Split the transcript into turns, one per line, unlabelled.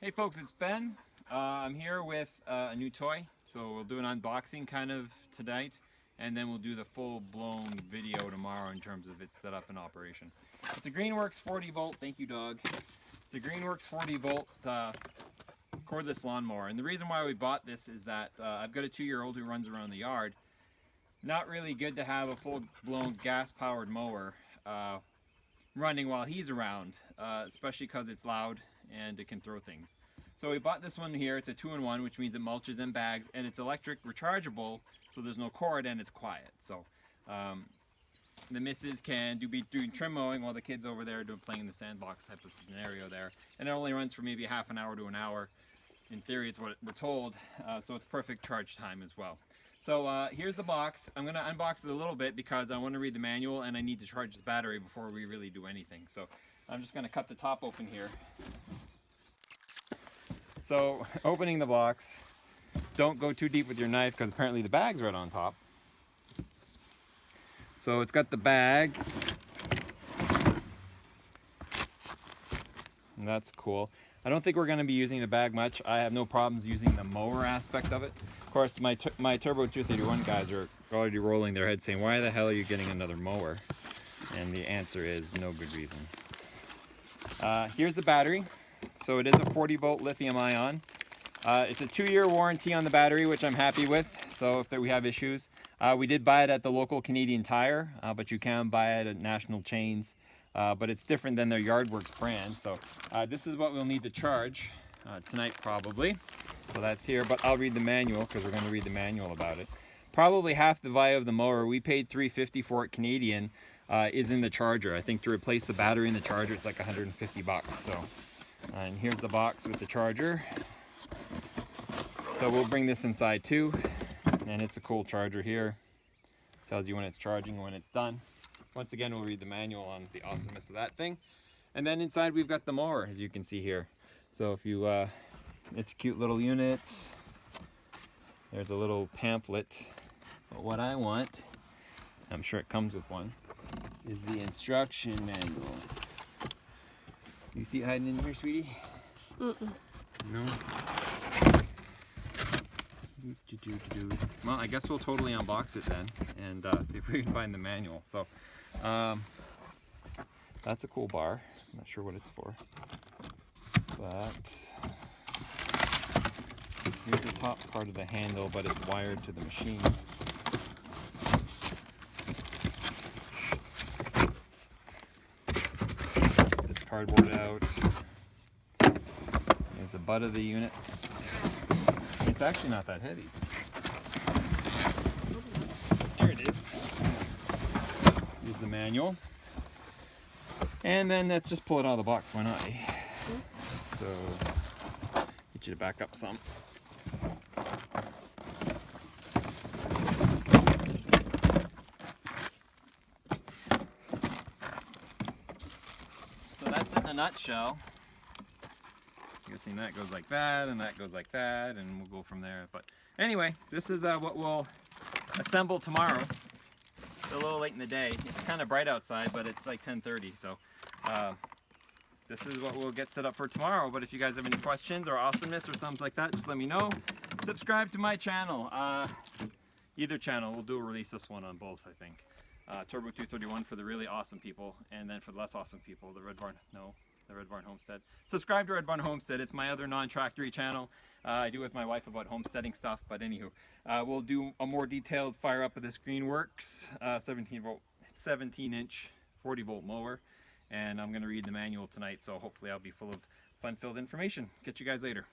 Hey folks, it's Ben. I'm here with a new toy. So we'll do an unboxing kind of tonight, and then we'll do the full-blown video tomorrow in terms of its setup and operation. It's a Greenworks 40 volt, thank you dog. It's a Greenworks 40 volt cordless lawnmower. And the reason why we bought this is that I've got a 2-year-old who runs around the yard. Not really good to have a full-blown gas-powered mower running while he's around, especially because it's loud and it can throw things. So we bought this one here. It's a 2-in-1, which means it mulches and bags, and it's electric rechargeable, so there's no cord and it's quiet. So the missus can be doing trim mowing while the kid's over there playing in the sandbox type of scenario there. And it only runs for maybe half an hour to an hour. In theory, it's what we're told, so it's perfect charge time as well. So here's the box. I'm going to unbox it a little bit because I want to read the manual and I need to charge the battery before we really do anything. So I'm just going to cut the top open here. So opening the box, don't go too deep with your knife because apparently the bag's right on top. So it's got the bag. And that's cool. I don't think we're going to be using the bag much. I have no problems using the mower aspect of it. Of course, my Turbo 231 guys are already rolling their heads saying, why the hell are you getting another mower? And the answer is no good reason. Here's the battery. So it is a 40 volt lithium ion. It's a 2-year warranty on the battery, which I'm happy with. So if we have issues, we did buy it at the local Canadian Tire, but you can buy it at national chains. But it's different than their Yardworks brand. So this is what we'll need to charge tonight probably. So that's here, but I'll read the manual because we're going to read the manual about it. Probably half the value of the mower, we paid $350 for it Canadian, is in the charger. I think to replace the battery in the charger, it's like 150 bucks. So, and here's the box with the charger. So we'll bring this inside too. And it's a cool charger here. Tells you when it's charging and when it's done. Once again, we'll read the manual on the awesomeness of that thing. And then inside we've got the mower, as you can see here. So if you, it's a cute little unit. There's a little pamphlet. But what I want, I'm sure it comes with one, is the instruction manual. You see it hiding in here, sweetie? Mm-mm. No? Well, I guess we'll totally unbox it then and see if we can find the manual. So that's a cool bar. I'm not sure what it's for, but here's the top part of the handle, but it's wired to the machine. Get this cardboard out. There's the butt of the unit. It's actually not that heavy. There it is. Here's the manual. And then let's just pull it out of the box, why not? So, get you to back up some. So that's in a nutshell. I'm guessing that goes like that, and that goes like that, and we'll go from there. But anyway, this is what we'll assemble tomorrow. It's a little late in the day. It's kind of bright outside, but it's like 10:30. So this is what we'll get set up for tomorrow. But if you guys have any questions or awesomeness or thumbs like that, just let me know. Subscribe to my channel. Either channel, we'll release this one on both, I think. Turbo 231 for the really awesome people, and then for the less awesome people, the Red Barn Homestead. Subscribe to Red Barn Homestead. It's my other non-tractory channel. I do with my wife about homesteading stuff, but anywho, we'll do a more detailed fire up of this Greenworks 17-inch 40 volt mower, and I'm going to read the manual tonight, so hopefully I'll be full of fun-filled information. Catch you guys later.